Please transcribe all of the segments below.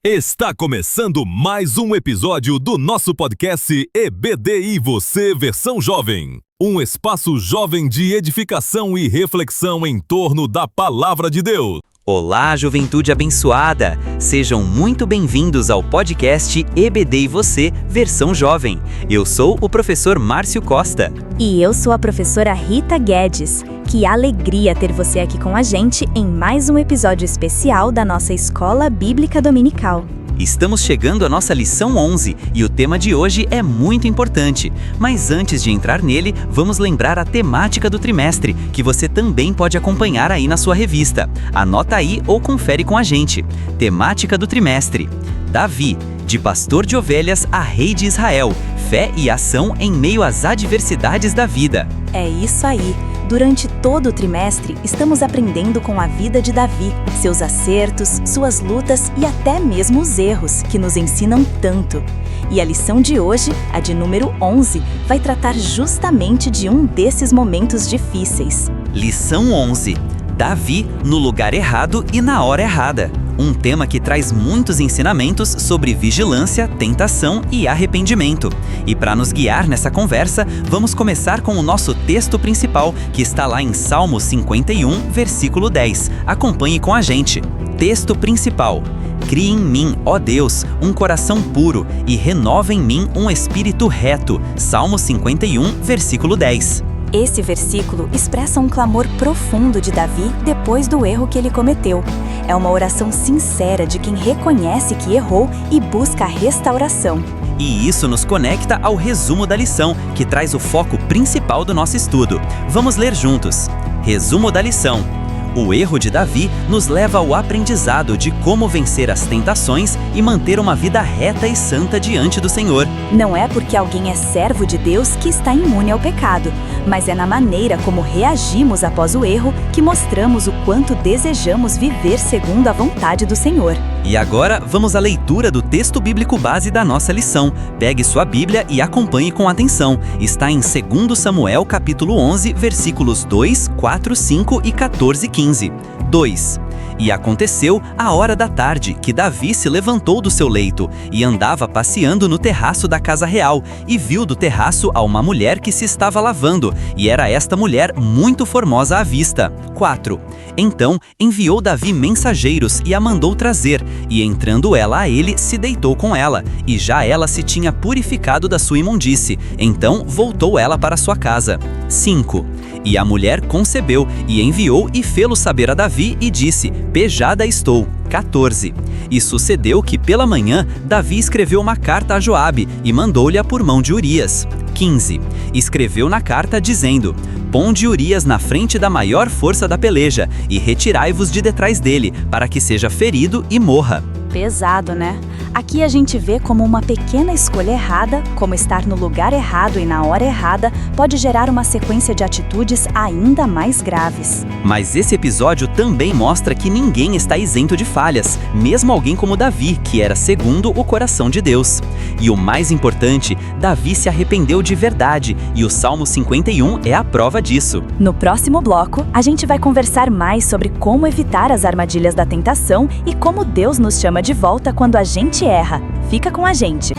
Está começando mais um episódio do nosso podcast EBD e Você Versão Jovem. Um espaço jovem de edificação e reflexão em torno da Palavra de Deus. Olá, juventude abençoada! Sejam muito bem-vindos ao podcast EBD e Você Versão Jovem. Eu sou o professor Márcio Costa. E eu sou a professora Rita Guedes. Que alegria ter você aqui com a gente em mais um episódio especial da nossa Escola Bíblica Dominical. Estamos chegando à nossa lição 11 e o tema de hoje é muito importante. Mas antes de entrar nele, vamos lembrar a temática do trimestre, que você também pode acompanhar aí na sua revista. Anota aí ou confere com a gente. Temática do trimestre: Davi, de pastor de ovelhas a rei de Israel. Fé e ação em meio às adversidades da vida. É isso aí! Durante todo o trimestre, estamos aprendendo com a vida de Davi, seus acertos, suas lutas e até mesmo os erros, que nos ensinam tanto. E a lição de hoje, a de número 11, vai tratar justamente de um desses momentos difíceis. Lição 11. Davi no lugar errado e na hora errada. Um tema que traz muitos ensinamentos sobre vigilância, tentação e arrependimento. E para nos guiar nessa conversa, vamos começar com o nosso texto principal, que está lá em Salmo 51, versículo 10. Acompanhe com a gente. Texto principal: Cria em mim, ó Deus, um coração puro e renova em mim um espírito reto. Salmo 51, versículo 10. Esse versículo expressa um clamor profundo de Davi depois do erro que ele cometeu. É uma oração sincera de quem reconhece que errou e busca a restauração. E isso nos conecta ao resumo da lição, que traz o foco principal do nosso estudo. Vamos ler juntos. Resumo da lição. O erro de Davi nos leva ao aprendizado de como vencer as tentações e manter uma vida reta e santa diante do Senhor. Não é porque alguém é servo de Deus que está imune ao pecado, mas é na maneira como reagimos após o erro que mostramos o quanto desejamos viver segundo a vontade do Senhor. E agora vamos à leitura do texto bíblico base da nossa lição. Pegue sua Bíblia e acompanhe com atenção. Está em 2 Samuel capítulo 11, versículos 2, 4, 5 e 14 e 15. 2. E aconteceu à hora da tarde que Davi se levantou do seu leito e andava passeando no terraço da casa real e viu do terraço a uma mulher que se estava lavando, e era esta mulher muito formosa à vista. 4. Então enviou Davi mensageiros e a mandou trazer, e entrando ela a ele, se deitou com ela, e já ela se tinha purificado da sua imundície. Então voltou ela para sua casa. 5. E a mulher concebeu, e enviou e fê-lo saber a Davi, e disse: Pejada estou. 14. E sucedeu que pela manhã Davi escreveu uma carta a Joabe, e mandou-lhe-a por mão de Urias. 15. Escreveu na carta dizendo: Ponde Urias na frente da maior força da peleja, e retirai-vos de detrás dele, para que seja ferido e morra. Pesado, né? Aqui a gente vê como uma pequena escolha errada, como estar no lugar errado e na hora errada, pode gerar uma sequência de atitudes ainda mais graves. Mas esse episódio também mostra que ninguém está isento de falhas, mesmo alguém como Davi, que era segundo o coração de Deus. E o mais importante, Davi se arrependeu de verdade, e o Salmo 51 é a prova disso. No próximo bloco, a gente vai conversar mais sobre como evitar as armadilhas da tentação e como Deus nos chama de volta quando a gente erra. Fica com a gente!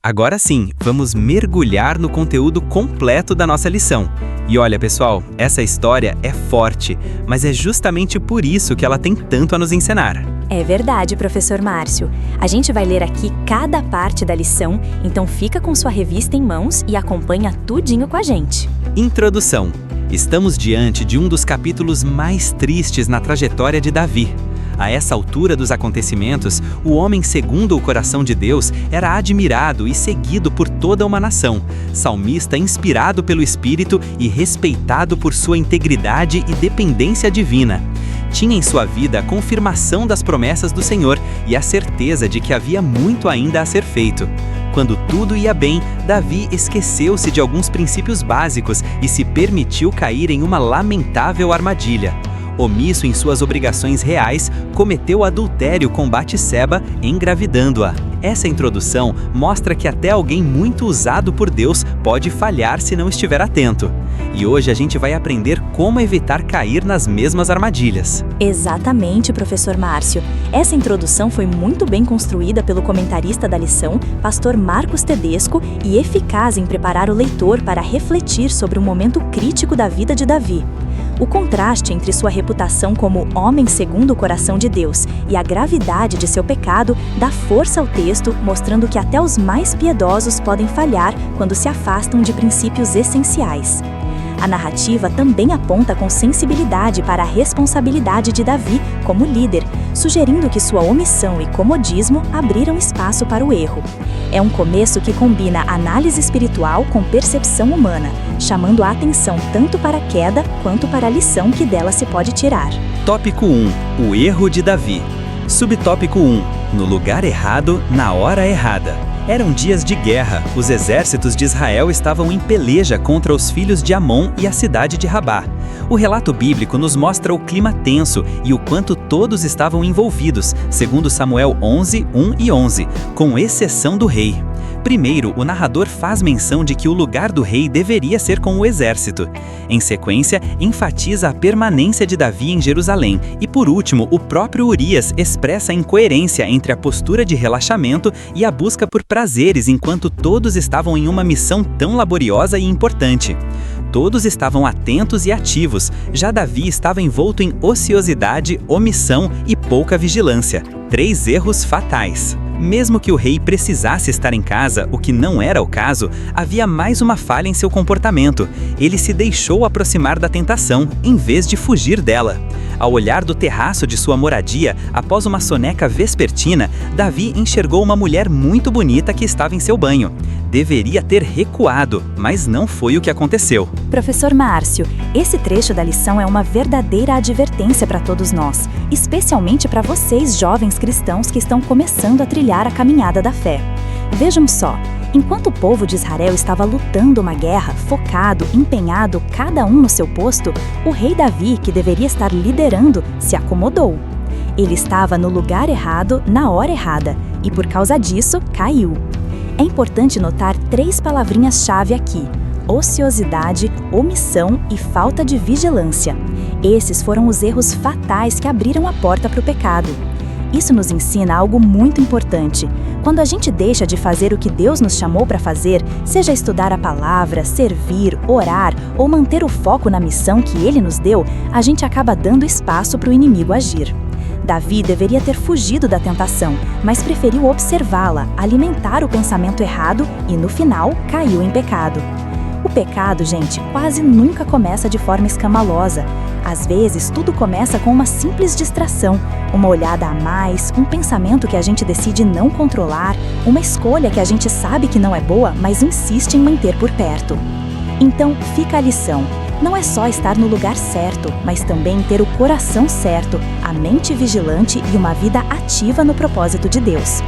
Agora sim, vamos mergulhar no conteúdo completo da nossa lição. E olha, pessoal, essa história é forte, mas é justamente por isso que ela tem tanto a nos ensinar. É verdade, professor Márcio. A gente vai ler aqui cada parte da lição, então fica com sua revista em mãos e acompanha tudinho com a gente. Introdução. Estamos diante de um dos capítulos mais tristes na trajetória de Davi. A essa altura dos acontecimentos, o homem segundo o coração de Deus era admirado e seguido por toda uma nação, salmista inspirado pelo Espírito e respeitado por sua integridade e dependência divina. Tinha em sua vida a confirmação das promessas do Senhor e a certeza de que havia muito ainda a ser feito. Quando tudo ia bem, Davi esqueceu-se de alguns princípios básicos e se permitiu cair em uma lamentável armadilha. omisso em suas obrigações reais, cometeu adultério com Batseba, engravidando-a. Essa introdução mostra que até alguém muito usado por Deus pode falhar se não estiver atento. E hoje a gente vai aprender como evitar cair nas mesmas armadilhas. Exatamente, professor Márcio. Essa introdução foi muito bem construída pelo comentarista da lição, pastor Marcos Tedesco, e eficaz em preparar o leitor para refletir sobre um momento crítico da vida de Davi. O contraste entre sua reputação como homem segundo o coração de Deus e a gravidade de seu pecado dá força ao texto, mostrando que até os mais piedosos podem falhar quando se afastam de princípios essenciais. A narrativa também aponta com sensibilidade para a responsabilidade de Davi como líder, sugerindo que sua omissão e comodismo abriram espaço para o erro. É um começo que combina análise espiritual com percepção humana, chamando a atenção tanto para a queda quanto para a lição que dela se pode tirar. Tópico 1. O erro de Davi. Subtópico 1. No lugar errado, na hora errada. Eram dias de guerra. Os exércitos de Israel estavam em peleja contra os filhos de Amon e a cidade de Rabá. O relato bíblico nos mostra o clima tenso e o quanto todos estavam envolvidos, segundo Samuel 11, 1 e 11, com exceção do rei. Primeiro, o narrador faz menção de que o lugar do rei deveria ser com o exército. Em sequência, enfatiza a permanência de Davi em Jerusalém. E por último, o próprio Urias expressa a incoerência entre a postura de relaxamento e a busca por prazeres enquanto todos estavam em uma missão tão laboriosa e importante. Todos estavam atentos e ativos, já Davi estava envolto em ociosidade, omissão e pouca vigilância. 3 erros fatais. Mesmo que o rei precisasse estar em casa, o que não era o caso, havia mais uma falha em seu comportamento. Ele se deixou aproximar da tentação, em vez de fugir dela. Ao olhar do terraço de sua moradia, após uma soneca vespertina, Davi enxergou uma mulher muito bonita que estava em seu banho. Deveria ter recuado, mas não foi o que aconteceu. Professor Márcio, esse trecho da lição é uma verdadeira advertência para todos nós, especialmente para vocês, jovens cristãos que estão começando a trilhar a caminhada da fé. Vejam só, enquanto o povo de Israel estava lutando uma guerra, focado, empenhado, cada um no seu posto, o rei Davi, que deveria estar liderando, se acomodou. Ele estava no lugar errado, na hora errada, e por causa disso, caiu. É importante notar 3 palavrinhas-chave aqui: ociosidade, omissão e falta de vigilância. Esses foram os erros fatais que abriram a porta para o pecado. Isso nos ensina algo muito importante. Quando a gente deixa de fazer o que Deus nos chamou para fazer, seja estudar a palavra, servir, orar ou manter o foco na missão que Ele nos deu, a gente acaba dando espaço para o inimigo agir. Davi deveria ter fugido da tentação, mas preferiu observá-la, alimentar o pensamento errado e, no final, caiu em pecado. O pecado, gente, quase nunca começa de forma escandalosa. Às vezes, tudo começa com uma simples distração, uma olhada a mais, um pensamento que a gente decide não controlar, uma escolha que a gente sabe que não é boa, mas insiste em manter por perto. Então, fica a lição. Não é só estar no lugar certo, mas também ter o coração certo, a mente vigilante e uma vida ativa no propósito de Deus.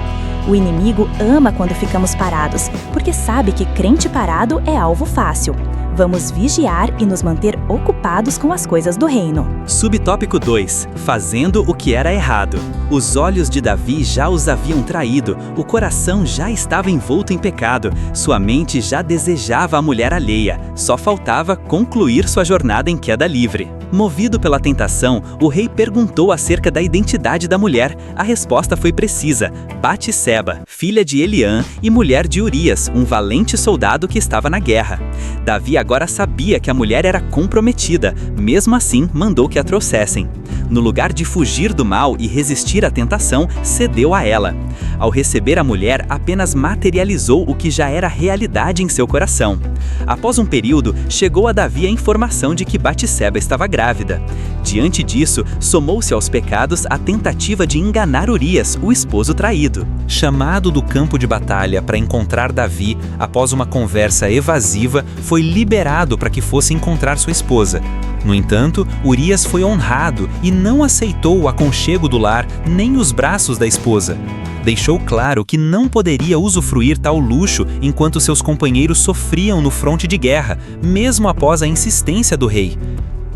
O inimigo ama quando ficamos parados, porque sabe que crente parado é alvo fácil. Vamos vigiar e nos manter ocupados com as coisas do reino. Subtópico 2. Fazendo o que era errado. Os olhos de Davi já os haviam traído, o coração já estava envolto em pecado, sua mente já desejava a mulher alheia, só faltava concluir sua jornada em queda livre. Movido pela tentação, o rei perguntou acerca da identidade da mulher. A resposta foi precisa: Batseba, filha de Eliã e mulher de Urias, um valente soldado que estava na guerra. Davi agora sabia que a mulher era comprometida, mesmo assim mandou que a trouxessem. No lugar de fugir do mal e resistir à tentação, cedeu a ela. Ao receber a mulher, apenas materializou o que já era realidade em seu coração. Após um período, chegou a Davi a informação de que Batseba estava grávida. Diante disso, somou-se aos pecados a tentativa de enganar Urias, o esposo traído. Chamado do campo de batalha para encontrar Davi, após uma conversa evasiva, foi liberado para que fosse encontrar sua esposa. No entanto, Urias foi honrado e não aceitou o aconchego do lar nem os braços da esposa. Deixou claro que não poderia usufruir tal luxo enquanto seus companheiros sofriam no fronte de guerra, mesmo após a insistência do rei.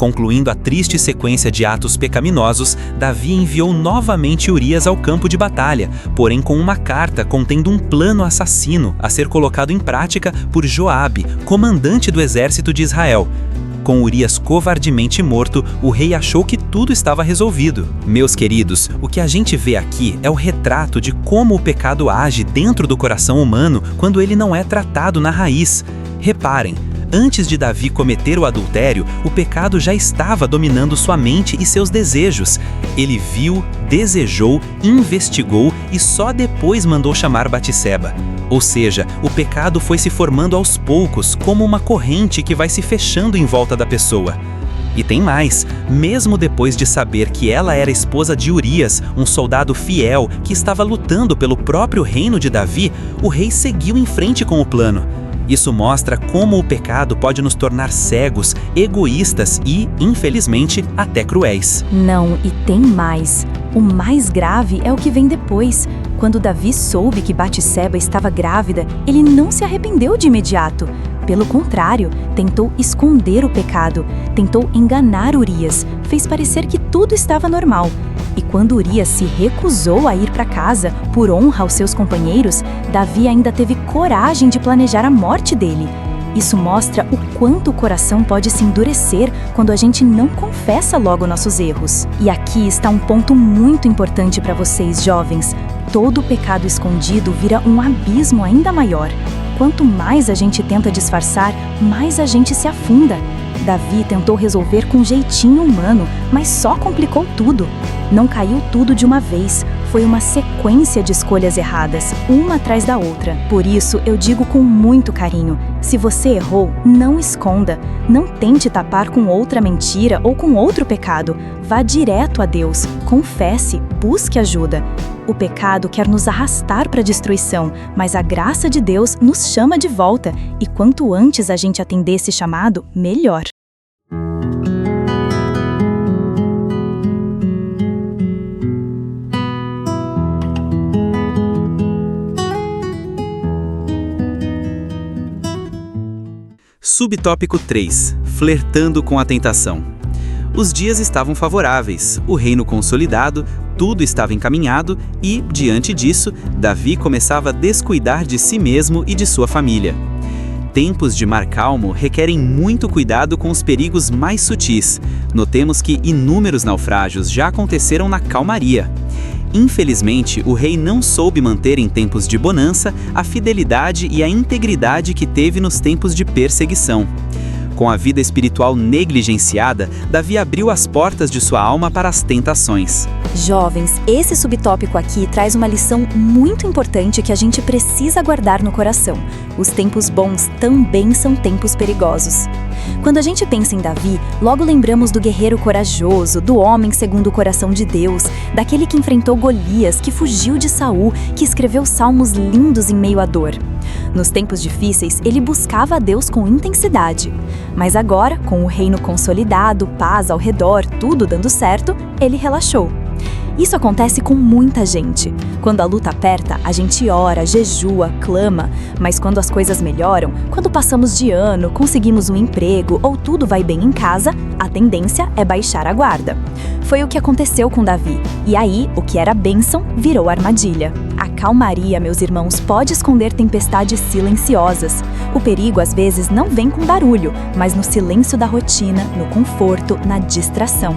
Concluindo a triste sequência de atos pecaminosos, Davi enviou novamente Urias ao campo de batalha, porém com uma carta contendo um plano assassino a ser colocado em prática por Joabe, comandante do exército de Israel. Com Urias covardemente morto, o rei achou que tudo estava resolvido. Meus queridos, o que a gente vê aqui é o retrato de como o pecado age dentro do coração humano quando ele não é tratado na raiz. Reparem, antes de Davi cometer o adultério, o pecado já estava dominando sua mente e seus desejos. Ele viu, desejou, investigou e só depois mandou chamar Batseba. Ou seja, o pecado foi se formando aos poucos, como uma corrente que vai se fechando em volta da pessoa. E tem mais, mesmo depois de saber que ela era esposa de Urias, um soldado fiel que estava lutando pelo próprio reino de Davi, o rei seguiu em frente com o plano. Isso mostra como o pecado pode nos tornar cegos, egoístas e, infelizmente, até cruéis. Não, e tem mais. O mais grave é o que vem depois. Quando Davi soube que Batseba estava grávida, ele não se arrependeu de imediato. Pelo contrário, tentou esconder o pecado, tentou enganar Urias, fez parecer que tudo estava normal. E quando Urias se recusou a ir para casa, por honra aos seus companheiros, Davi ainda teve coragem de planejar a morte dele. Isso mostra o quanto o coração pode se endurecer quando a gente não confessa logo nossos erros. E aqui está um ponto muito importante para vocês, jovens. Todo pecado escondido vira um abismo ainda maior. Quanto mais a gente tenta disfarçar, mais a gente se afunda. Davi tentou resolver com jeitinho humano, mas só complicou tudo. Não caiu tudo de uma vez, foi uma sequência de escolhas erradas, uma atrás da outra. Por isso, eu digo com muito carinho, se você errou, não esconda. Não tente tapar com outra mentira ou com outro pecado. Vá direto a Deus, confesse, busque ajuda. O pecado quer nos arrastar para a destruição, mas a graça de Deus nos chama de volta, e quanto antes a gente atender esse chamado, melhor. Subtópico 3. Flertando com a tentação. Os dias estavam favoráveis, o reino consolidado, tudo estava encaminhado e, diante disso, Davi começava a descuidar de si mesmo e de sua família. Tempos de mar calmo requerem muito cuidado com os perigos mais sutis. Notemos que inúmeros naufrágios já aconteceram na calmaria. Infelizmente, o rei não soube manter em tempos de bonança a fidelidade e a integridade que teve nos tempos de perseguição. Com a vida espiritual negligenciada, Davi abriu as portas de sua alma para as tentações. Jovens, esse subtópico aqui traz uma lição muito importante que a gente precisa guardar no coração. Os tempos bons também são tempos perigosos. Quando a gente pensa em Davi, logo lembramos do guerreiro corajoso, do homem segundo o coração de Deus, daquele que enfrentou Golias, que fugiu de Saul, que escreveu salmos lindos em meio à dor. Nos tempos difíceis, ele buscava a Deus com intensidade. Mas agora, com o reino consolidado, paz ao redor, tudo dando certo, ele relaxou. Isso acontece com muita gente. Quando a luta aperta, a gente ora, jejua, clama, mas quando as coisas melhoram, quando passamos de ano, conseguimos um emprego ou tudo vai bem em casa, a tendência é baixar a guarda. Foi o que aconteceu com Davi, e aí o que era bênção virou armadilha. A calmaria, meus irmãos, pode esconder tempestades silenciosas. O perigo às vezes não vem com barulho, mas no silêncio da rotina, no conforto, na distração.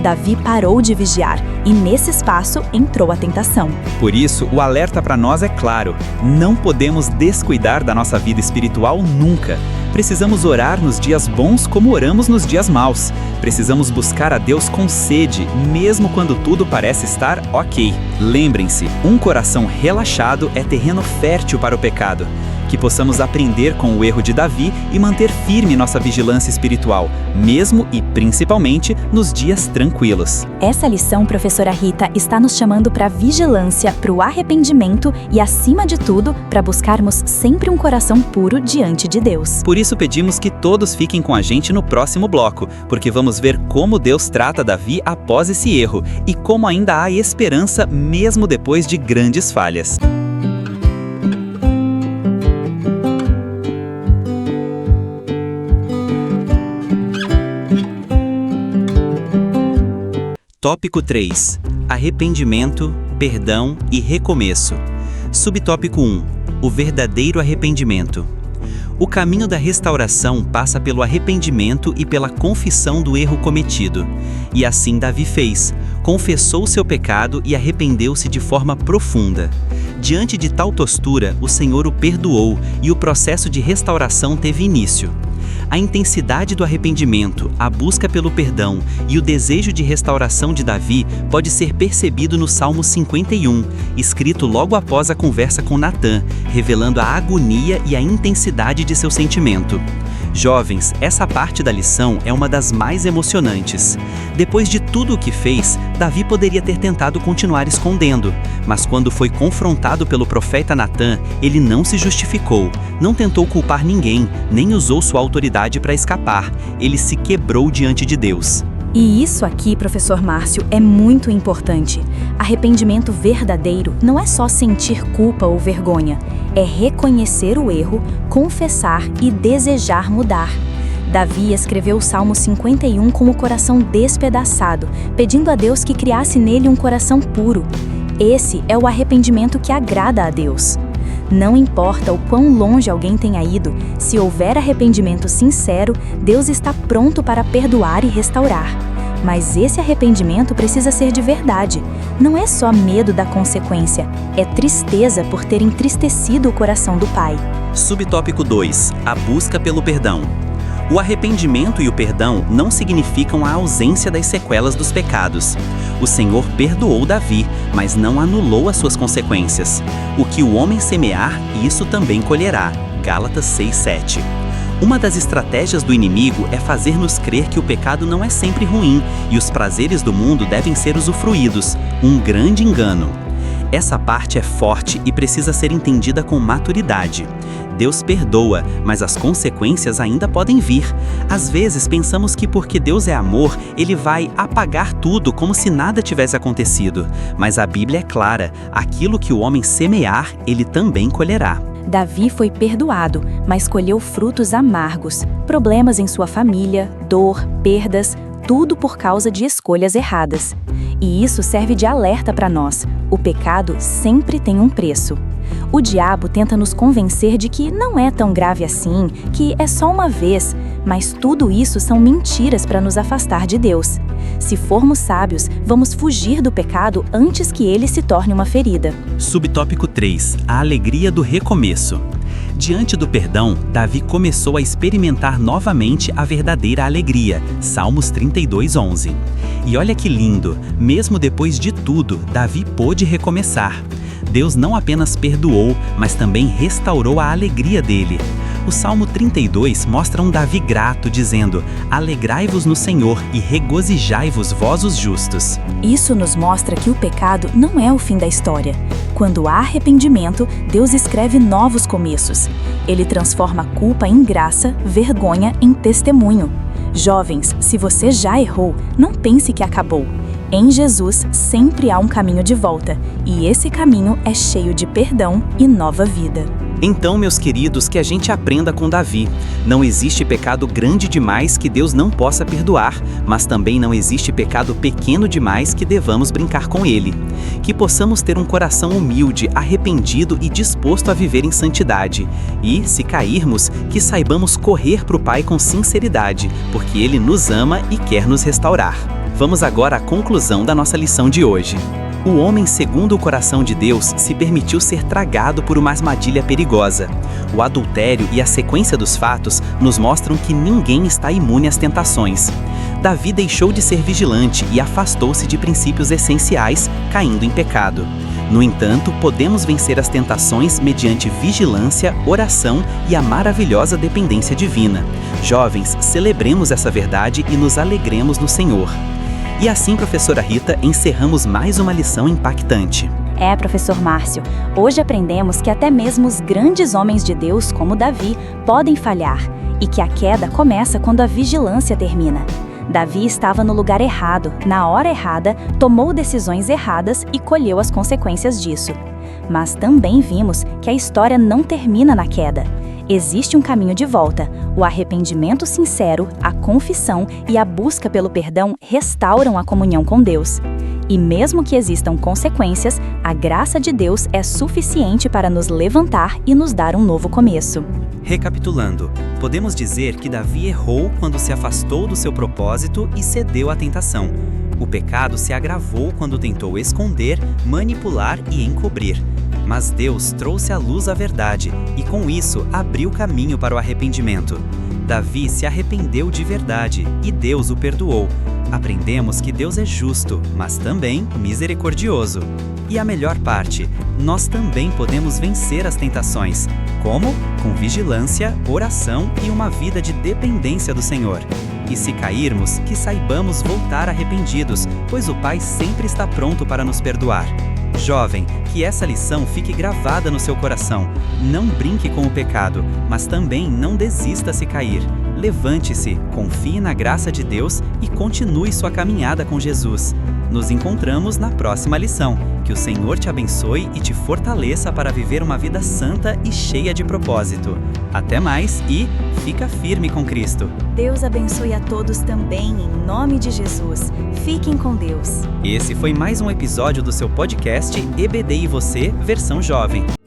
Davi parou de vigiar e nesse espaço entrou a tentação. Por isso, o alerta para nós é claro: não podemos descuidar da nossa vida espiritual nunca. Precisamos orar nos dias bons como oramos nos dias maus. Precisamos buscar a Deus com sede, mesmo quando tudo parece estar ok. Lembrem-se, um coração relaxado é terreno fértil para o pecado. Que possamos aprender com o erro de Davi e manter firme nossa vigilância espiritual, mesmo e principalmente nos dias tranquilos. Essa lição, professora Rita, está nos chamando para a vigilância, para o arrependimento e, acima de tudo, para buscarmos sempre um coração puro diante de Deus. Por isso pedimos que todos fiquem com a gente no próximo bloco, porque vamos ver como Deus trata Davi após esse erro e como ainda há esperança mesmo depois de grandes falhas. Tópico 3. Arrependimento, perdão e recomeço. Subtópico 1. O verdadeiro arrependimento. O caminho da restauração passa pelo arrependimento e pela confissão do erro cometido. E assim Davi fez. Confessou seu pecado e arrependeu-se de forma profunda. Diante de tal postura, o Senhor o perdoou e o processo de restauração teve início. A intensidade do arrependimento, a busca pelo perdão e o desejo de restauração de Davi pode ser percebido no Salmo 51, escrito logo após a conversa com Natã, revelando a agonia e a intensidade de seu sentimento. Jovens, essa parte da lição é uma das mais emocionantes. Depois de tudo o que fez, Davi poderia ter tentado continuar escondendo, mas quando foi confrontado pelo profeta Natã, ele não se justificou, não tentou culpar ninguém, nem usou sua autoridade para escapar. Ele se quebrou diante de Deus. E isso aqui, professor Márcio, é muito importante. Arrependimento verdadeiro não é só sentir culpa ou vergonha, é reconhecer o erro, confessar e desejar mudar. Davi escreveu o Salmo 51 com o coração despedaçado, pedindo a Deus que criasse nele um coração puro. Esse é o arrependimento que agrada a Deus. Não importa o quão longe alguém tenha ido, se houver arrependimento sincero, Deus está pronto para perdoar e restaurar. Mas esse arrependimento precisa ser de verdade. Não é só medo da consequência, é tristeza por ter entristecido o coração do Pai. Subtópico 2. A busca pelo perdão. O arrependimento e o perdão não significam a ausência das sequelas dos pecados. O Senhor perdoou Davi, mas não anulou as suas consequências. O que o homem semear, isso também colherá. Gálatas 6:7. Uma das estratégias do inimigo é fazer-nos crer que o pecado não é sempre ruim e os prazeres do mundo devem ser usufruídos. Um grande engano. Essa parte é forte e precisa ser entendida com maturidade. Deus perdoa, mas as consequências ainda podem vir. Às vezes pensamos que porque Deus é amor, Ele vai apagar tudo como se nada tivesse acontecido. Mas a Bíblia é clara, aquilo que o homem semear, ele também colherá. Davi foi perdoado, mas colheu frutos amargos, problemas em sua família, dor, perdas, tudo por causa de escolhas erradas. E isso serve de alerta para nós. O pecado sempre tem um preço. O diabo tenta nos convencer de que não é tão grave assim, que é só uma vez, mas tudo isso são mentiras para nos afastar de Deus. Se formos sábios, vamos fugir do pecado antes que ele se torne uma ferida. Subtópico 3. A alegria do recomeço. Diante do perdão, Davi começou a experimentar novamente a verdadeira alegria. Salmos 32:11. E olha que lindo, mesmo depois de tudo, Davi pôde recomeçar. Deus não apenas perdoou, mas também restaurou a alegria dele. O Salmo 32 mostra um Davi grato, dizendo: "Alegrai-vos no Senhor e regozijai-vos vós os justos." Isso nos mostra que o pecado não é o fim da história. Quando há arrependimento, Deus escreve novos começos. Ele transforma a culpa em graça, vergonha em testemunho. Jovens, se você já errou, não pense que acabou. Em Jesus sempre há um caminho de volta, e esse caminho é cheio de perdão e nova vida. Então, meus queridos, que a gente aprenda com Davi. Não existe pecado grande demais que Deus não possa perdoar, mas também não existe pecado pequeno demais que devamos brincar com ele. Que possamos ter um coração humilde, arrependido e disposto a viver em santidade. E, se cairmos, que saibamos correr para o Pai com sinceridade, porque Ele nos ama e quer nos restaurar. Vamos agora à conclusão da nossa lição de hoje. O homem, segundo o coração de Deus, se permitiu ser tragado por uma armadilha perigosa. O adultério e a sequência dos fatos nos mostram que ninguém está imune às tentações. Davi deixou de ser vigilante e afastou-se de princípios essenciais, caindo em pecado. No entanto, podemos vencer as tentações mediante vigilância, oração e a maravilhosa dependência divina. Jovens, celebremos essa verdade e nos alegremos no Senhor. E assim, professora Rita, encerramos mais uma lição impactante. Professor Márcio, hoje aprendemos que até mesmo os grandes homens de Deus, como Davi, podem falhar, e que a queda começa quando a vigilância termina. Davi estava no lugar errado, na hora errada, tomou decisões erradas e colheu as consequências disso. Mas também vimos que a história não termina na queda. Existe um caminho de volta. O arrependimento sincero, a confissão e a busca pelo perdão restauram a comunhão com Deus. E mesmo que existam consequências, a graça de Deus é suficiente para nos levantar e nos dar um novo começo. Recapitulando, podemos dizer que Davi errou quando se afastou do seu propósito e cedeu à tentação. O pecado se agravou quando tentou esconder, manipular e encobrir. Mas Deus trouxe à luz a verdade e, com isso, abriu caminho para o arrependimento. Davi se arrependeu de verdade e Deus o perdoou. Aprendemos que Deus é justo, mas também misericordioso. E a melhor parte, nós também podemos vencer as tentações. Como? Com vigilância, oração e uma vida de dependência do Senhor. E se cairmos, que saibamos voltar arrependidos, pois o Pai sempre está pronto para nos perdoar. Jovem, que essa lição fique gravada no seu coração. Não brinque com o pecado, mas também não desista se cair. Levante-se, confie na graça de Deus e continue sua caminhada com Jesus. Nos encontramos na próxima lição. Que o Senhor te abençoe e te fortaleça para viver uma vida santa e cheia de propósito. Até mais e fica firme com Cristo. Deus abençoe a todos também, em nome de Jesus. Fiquem com Deus. Esse foi mais um episódio do seu podcast EBD e Você, versão jovem.